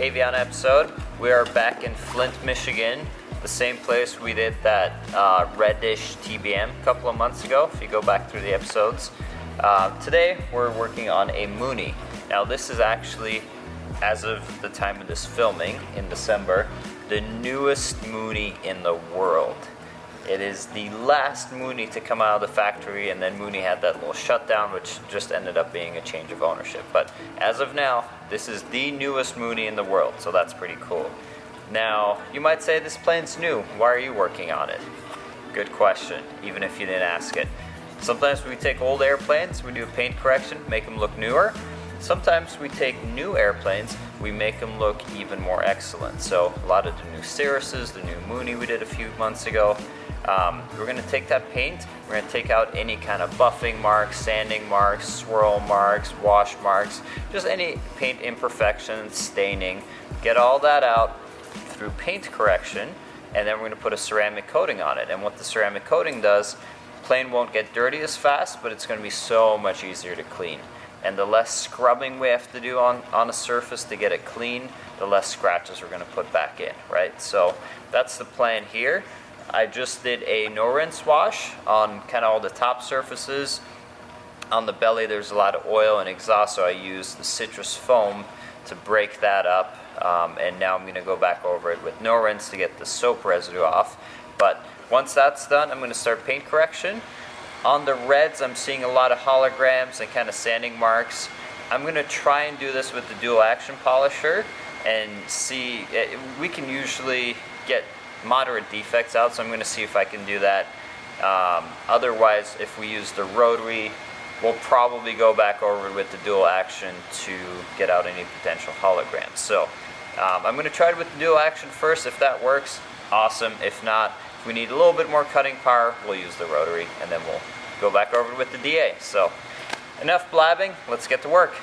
Aviana episode. We are back in Flint, Michigan, the same place we did that reddish TBM a couple of months ago, if you go back through the episodes. Today we're working on a Mooney. Now this is actually, as of the time of this filming in December, the newest Mooney in the world. It is the last Mooney to come out of the factory, and then Mooney had that little shutdown, which just ended up being a change of ownership. But as of now, this is the newest Mooney in the world, so that's pretty cool. Now, you might say this plane's new. Why are you working on it? Good question, even if you didn't ask it. Sometimes we take old airplanes, we do a paint correction, make them look newer. Sometimes we take new airplanes, we make them look even more excellent. So a lot of the new Cirruses, the new Mooney we did a few months ago, we're going to take that paint, we're going to take out any kind of buffing marks, sanding marks, swirl marks, wash marks, just any paint imperfections, staining, get all that out through paint correction, and then we're going to put a ceramic coating on it. And what the ceramic coating does, the plane won't get dirty as fast, but it's going to be so much easier to clean. And the less scrubbing we have to do on a surface to get it clean, the less scratches we're going to put back in, right? So that's the plan here. I just did a no-rinse wash on kind of all the top surfaces. On the belly there's a lot of oil and exhaust, so I used the citrus foam to break that up. And now I'm going to go back over it with no rinse to get the soap residue off. But once that's done, I'm going to start paint correction. On the reds, I'm seeing a lot of holograms and kind of sanding marks. I'm going to try and do this with the dual action polisher and see, we can usually get moderate defects out, so I'm going to see if I can do that. Otherwise, if we use the rotary, we'll probably go back over with the dual action to get out any potential holograms. So I'm going to try it with the dual action first. If that works, awesome. If not, if we need a little bit more cutting power, we'll use the rotary, and then we'll go back over with the DA. So enough blabbing, let's get to work.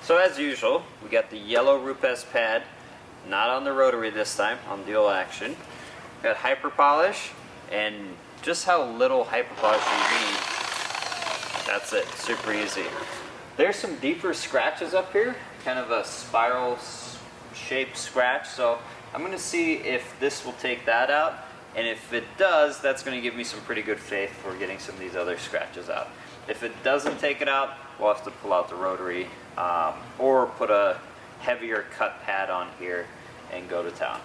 So as usual, we got the yellow Rupes pad, not on the rotary this time, on dual action. Got hyper polish, and just how little hyper polish you need, that's it, super easy. There's some deeper scratches up here, kind of a spiral shaped scratch, so I'm going to see if this will take that out, and if it does, that's going to give me some pretty good faith for getting some of these other scratches out. If it doesn't take it out, we'll have to pull out the rotary, or put a heavier cut pad on here and go to town.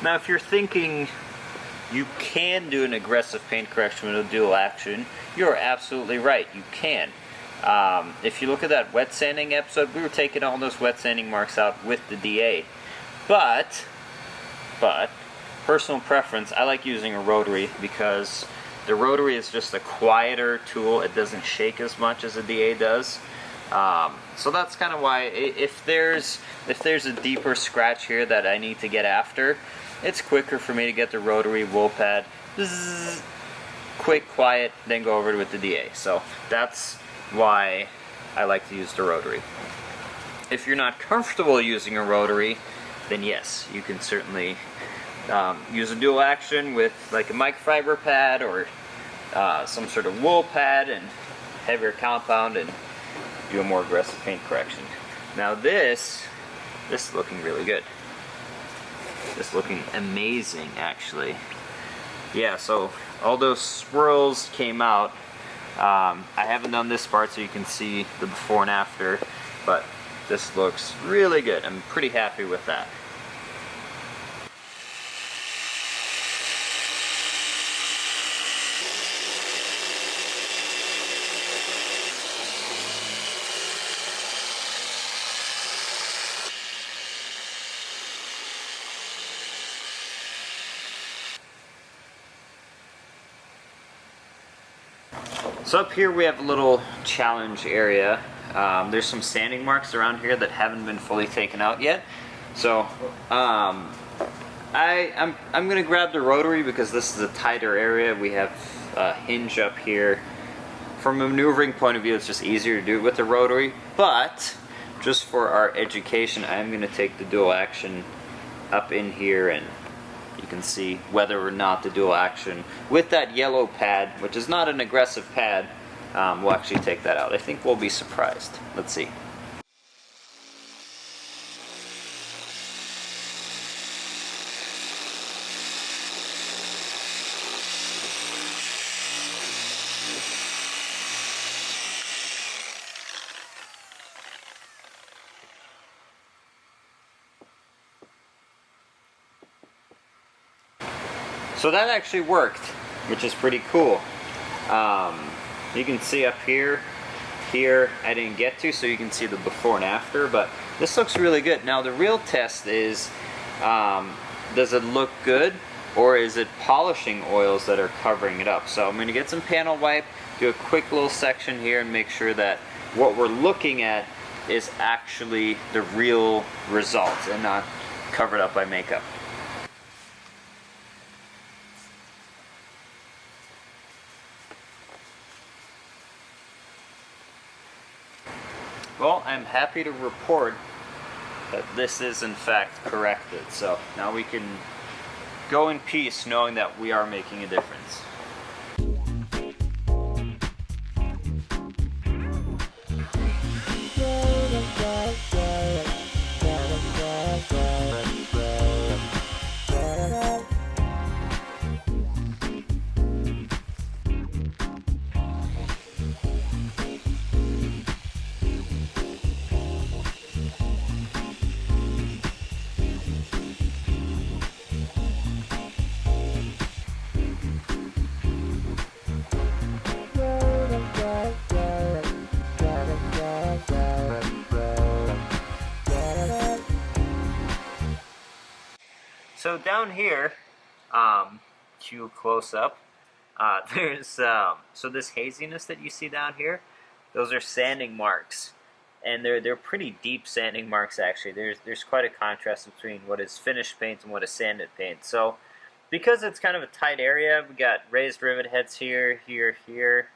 Now if you're thinking you can do an aggressive paint correction with a dual action, you're absolutely right, you can. If you look at that wet sanding episode, we were taking all those wet sanding marks out with the DA. But, personal preference, I like using a rotary because the rotary is just a quieter tool. It doesn't shake as much as a DA does. So that's kind of why, if there's a deeper scratch here that I need to get after, it's quicker for me to get the rotary wool pad, bzzz, quick, quiet, then go over with the DA. So that's why I like to use the rotary. If you're not comfortable using a rotary, then yes, you can certainly use a dual action with like a microfiber pad or some sort of wool pad and heavier compound and do a more aggressive paint correction. Now this is looking really good. This is looking amazing, actually. Yeah, so all those swirls came out. I haven't done this part so you can see the before and after, but this looks really good. I'm pretty happy with that. So up here we have a little challenge area. There's some sanding marks around here that haven't been fully taken out yet. So I'm gonna grab the rotary because this is a tighter area. We have a hinge up here from a maneuvering point of view, it's just easier to do it with the rotary, but just for our education, I'm going to take the dual action up in here, and you can see whether or not the dual action with that yellow pad, which is not an aggressive pad, we'll actually take that out. I think we'll be surprised. Let's see. So that actually worked, which is pretty cool. You can see up here I didn't get to, so you can see the before and after, but this looks really good. Now the real test is, does it look good, or is it polishing oils that are covering it up? So I'm going to get some panel wipe, do a quick little section here, and make sure that what we're looking at is actually the real result and not covered up by makeup. Well, I'm happy to report that this is in fact corrected. So now we can go in peace knowing that we are making a difference. So down here, to close up, there's so this haziness that you see down here, those are sanding marks, and they're pretty deep sanding marks actually. There's quite a contrast between what is finished paint and what is sanded paint. So because it's kind of a tight area, we got raised rivet heads here, here.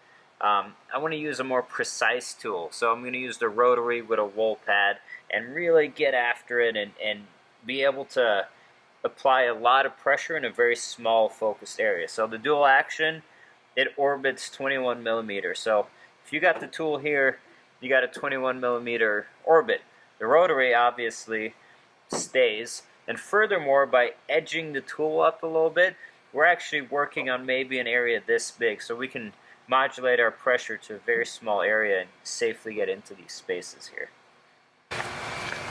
I want to use a more precise tool, so I'm going to use the rotary with a wool pad and really get after it and be able to apply a lot of pressure in a very small focused area. So the dual action, it orbits 21 millimeters. So if you got the tool here, you got a 21 millimeter orbit. The rotary obviously stays, and furthermore, by edging the tool up a little bit, we're actually working on maybe an area this big, so we can modulate our pressure to a very small area and safely get into these spaces here.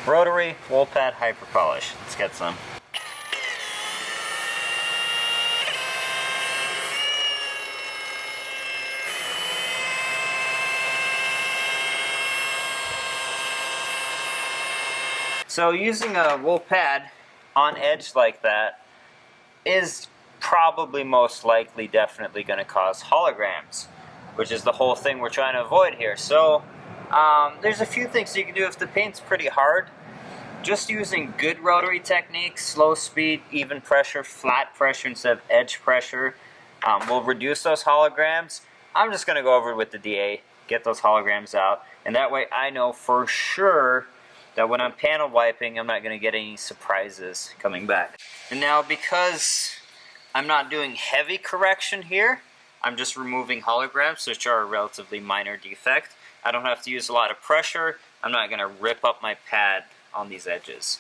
Rotary, wool pad, hyper polish. Let's get some. So using a wool pad on edge like that is probably most likely definitely going to cause holograms, which is the whole thing we're trying to avoid here. So there's a few things you can do if the paint's pretty hard. Just using good rotary techniques, slow speed, even pressure, flat pressure instead of edge pressure, will reduce those holograms. I'm just going to go over it with the DA, get those holograms out, and that way I know for sure that when I'm panel wiping, I'm not going to get any surprises coming back. And now because I'm not doing heavy correction here, I'm just removing holograms, which are a relatively minor defect. I don't have to use a lot of pressure. I'm not going to rip up my pad on these edges.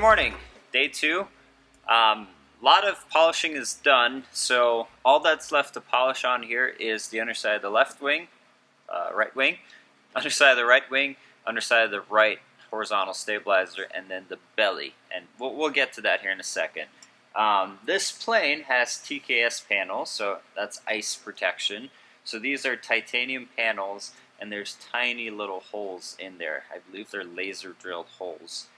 Good morning. Day 2. A lot of polishing is done, so all that's left to polish on here is the underside of the left wing, right wing, underside of the right wing, underside of the right horizontal stabilizer, and then the belly. And we'll get to that here in a second. This plane has TKS panels, so that's ice protection. So these are titanium panels, and there's tiny little holes in there. I believe they're laser drilled holes.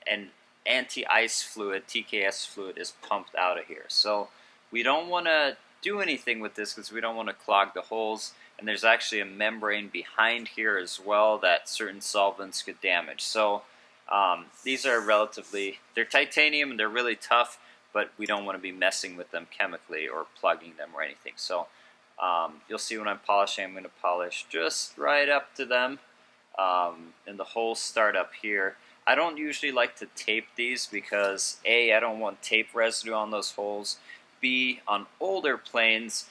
And anti-ice fluid, TKS fluid, is pumped out of here. So we don't want to do anything with this because we don't want to clog the holes. And there's actually a membrane behind here as well that certain solvents could damage. So these are they're titanium and they're really tough, but we don't want to be messing with them chemically or plugging them or anything. So you'll see when I'm polishing, I'm going to polish just right up to them. And the holes start up here. I don't usually like to tape these because A, I don't want tape residue on those holes. B, on older planes,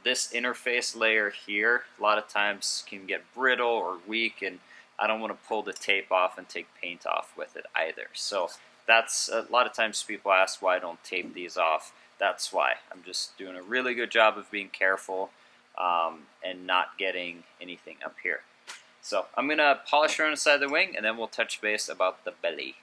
this interface layer here a lot of times can get brittle or weak, and I don't want to pull the tape off and take paint off with it either. So that's a lot of times people ask why I don't tape these off. That's why. I'm just doing a really good job of being careful and not getting anything up here. So I'm going to polish around the side of the wing, and then we'll touch base about the belly.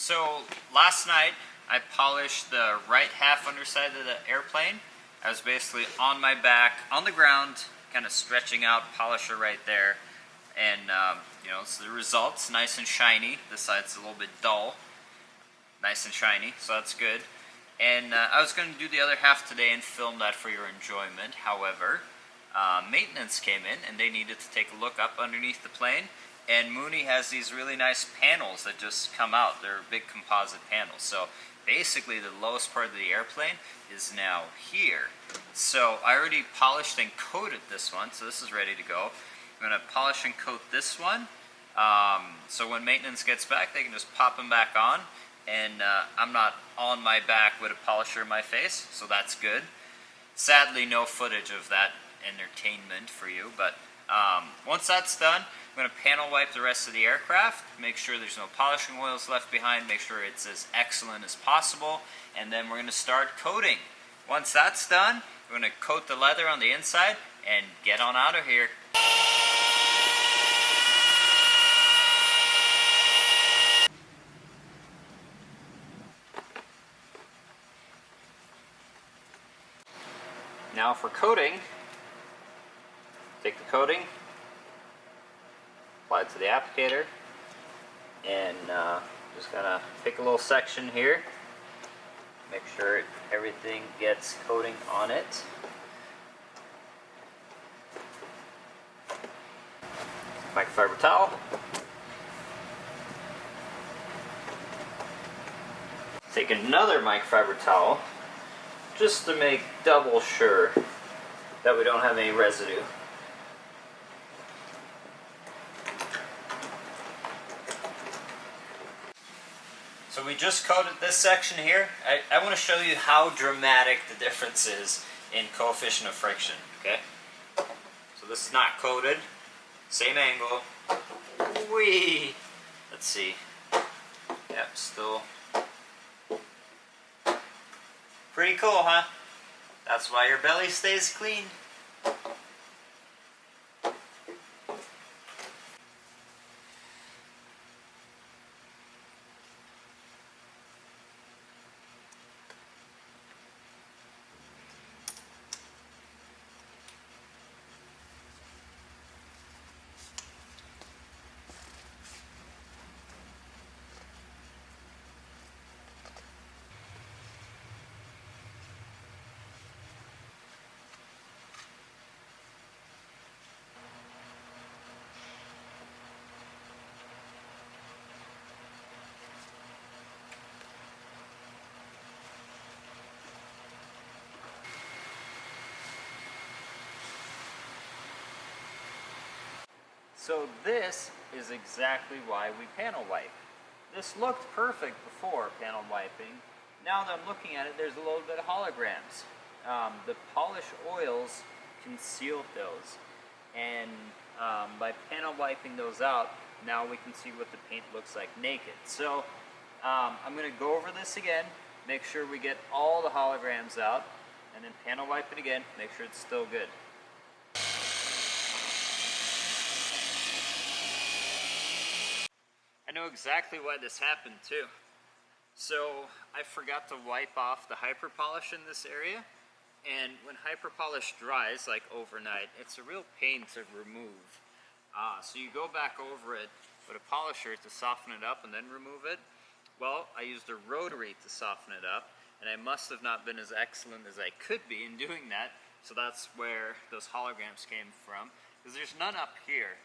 So last night I polished the right half underside of the airplane. I was basically on my back, on the ground, kind of stretching out, polisher right there. And, so the results, nice and shiny. This side's a little bit dull, nice and shiny, so that's good. And I was going to do the other half today and film that for your enjoyment. However, maintenance came in and they needed to take a look up underneath the plane. And Mooney has these really nice panels that just come out. They're big composite panels. So basically the lowest part of the airplane is now here. So I already polished and coated this one, so this is ready to go. I'm going to polish and coat this one. So when maintenance gets back, they can just pop them back on. And I'm not on my back with a polisher in my face, so that's good. Sadly, no footage of that entertainment for you, but once that's done, I'm going to panel wipe the rest of the aircraft, make sure there's no polishing oils left behind, make sure it's as excellent as possible, and then we're going to start coating. Once that's done, we're going to coat the leather on the inside and get on out of here. Now for coating, take the coating, apply it to the applicator, and just gonna pick a little section here, make sure everything gets coating on it. Microfiber towel. Take another microfiber towel just to make double sure that we don't have any residue. So we just coated this section here. I want to show you how dramatic the difference is in coefficient of friction, okay? So this is not coated, same angle. Whee! Let's see. Yep, still pretty cool, huh? That's why your belly stays clean. So this is exactly why we panel wipe. This looked perfect before panel wiping. Now that I'm looking at it, there's a little bit of holograms. The polish oils concealed those, and by panel wiping those out, now we can see what the paint looks like naked. So I'm going to go over this again, make sure we get all the holograms out, and then panel wipe it again, make sure it's still good. I know exactly why this happened too. So I forgot to wipe off the hyper polish in this area, and when hyper polish dries like overnight, it's a real pain to remove. So you go back over it with a polisher to soften it up and then remove it. Well, I used a rotary to soften it up, and I must have not been as excellent as I could be in doing that, so that's where those holograms came from, because there's none up here.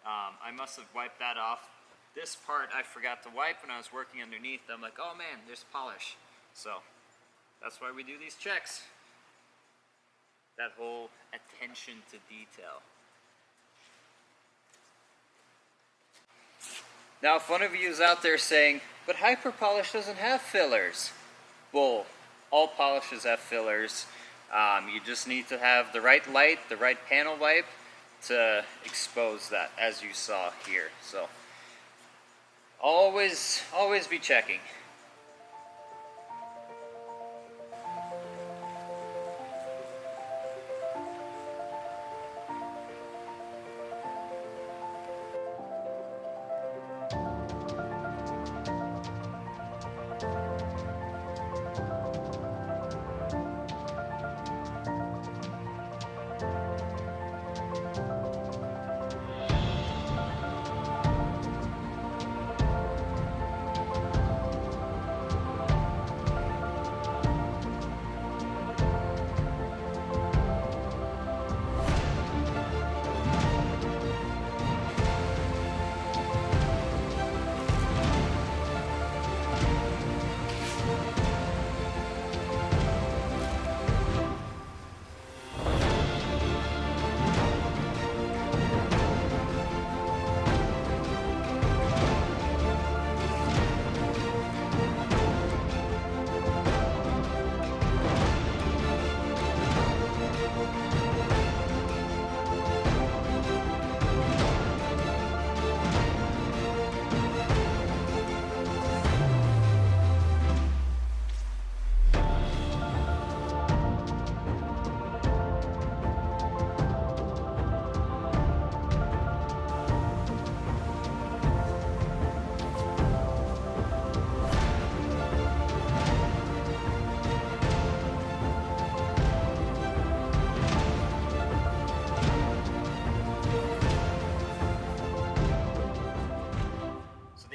I must have wiped that off. This part I forgot to wipe when I was working underneath. I'm like, oh man, there's polish. So that's why we do these checks. That whole attention to detail. Now if one of you is out there saying, but hyper polish doesn't have fillers. Bull. All polishes have fillers. You just need to have the right light, the right panel wipe to expose that, as you saw here. So always be checking.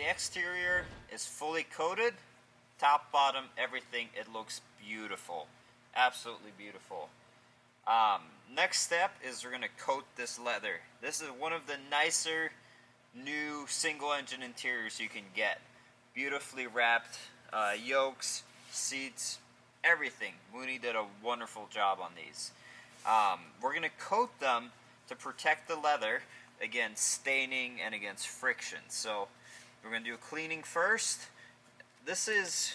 Exterior is fully coated, top, bottom, everything. It looks beautiful, absolutely beautiful. Next step is we're going to coat this leather. This is one of the nicer new single engine interiors you can get. Beautifully wrapped yokes, seats, everything. Mooney did a wonderful job on these. We're going to coat them to protect the leather against staining and against friction. So we're going to do a cleaning first. This is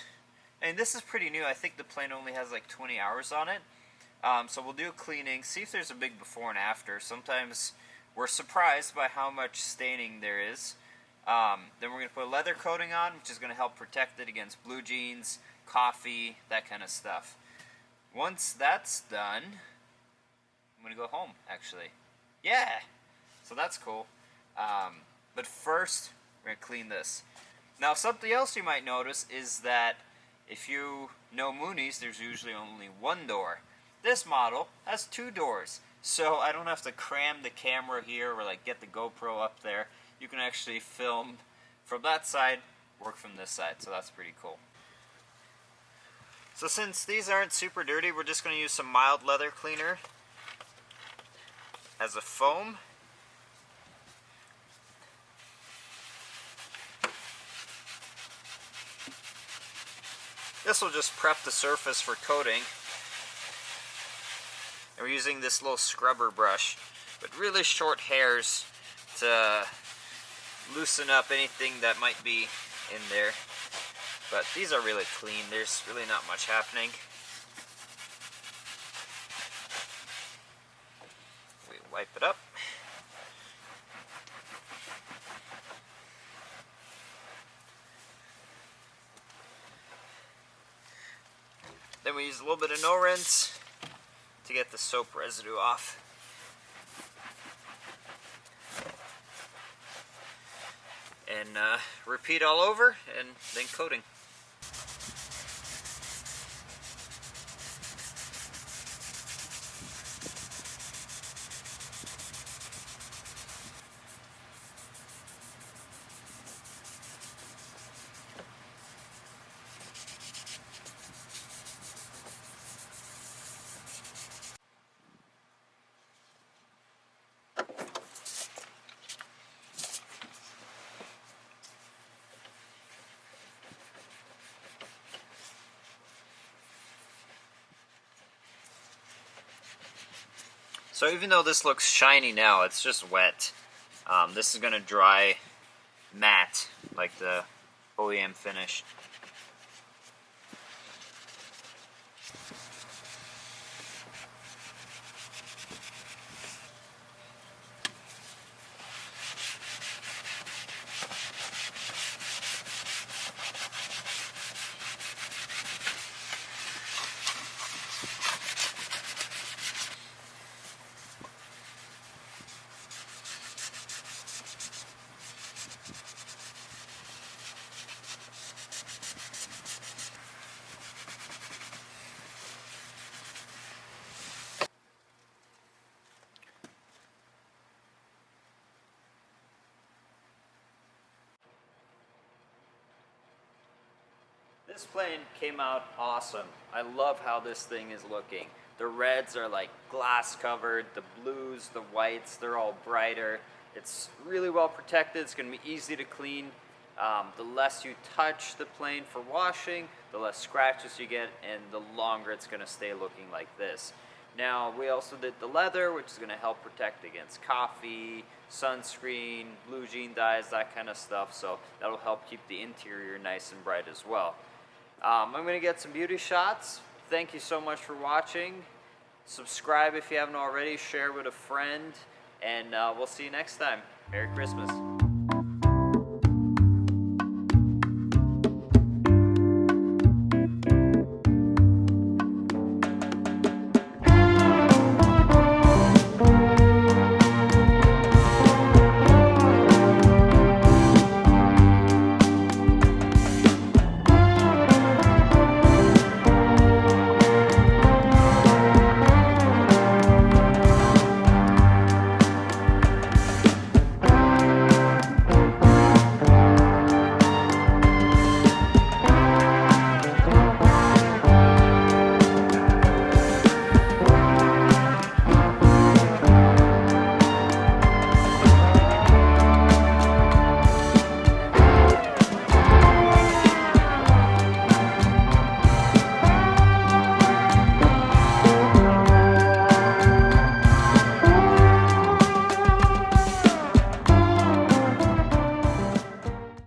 pretty new. I think the plane only has like 20 hours on it. So we'll do a cleaning, see if there's a big before and after. Sometimes we're surprised by how much staining there is. Then we're going to put a leather coating on, which is going to help protect it against blue jeans, coffee, that kind of stuff. Once that's done, I'm going to go home, actually. Yeah! So that's cool. But first, we're going to clean this. Now, something else you might notice is that if you know Mooney's, there's usually only one door. This model has two doors, so I don't have to cram the camera here or like get the GoPro up there. You can actually film from that side, work from this side, so that's pretty cool. So since these aren't super dirty, we're just going to use some mild leather cleaner as a foam. This will just prep the surface for coating. And we're using this little scrubber brush with really short hairs loosen up anything that might be in there. But these are really clean. There's really not much happening. We wipe it up. Then we use a little bit of no rinse to get the soap residue off. And repeat all over, and then coating. So even though this looks shiny now, it's just wet. This is going to dry matte like the OEM finish. This plane came out awesome. I love how this thing is looking. The reds are like glass covered, the blues, the whites, they're all brighter. It's really well protected, it's going to be easy to clean. The less you touch the plane for washing, the less scratches you get, and the longer it's going to stay looking like this. Now, we also did the leather, which is going to help protect against coffee, sunscreen, blue jean dyes, that kind of stuff, so that'll help keep the interior nice and bright as well. I'm going to get some beauty shots. Thank you so much for watching. Subscribe if you haven't already, share with a friend, and we'll see you next time. Merry Christmas.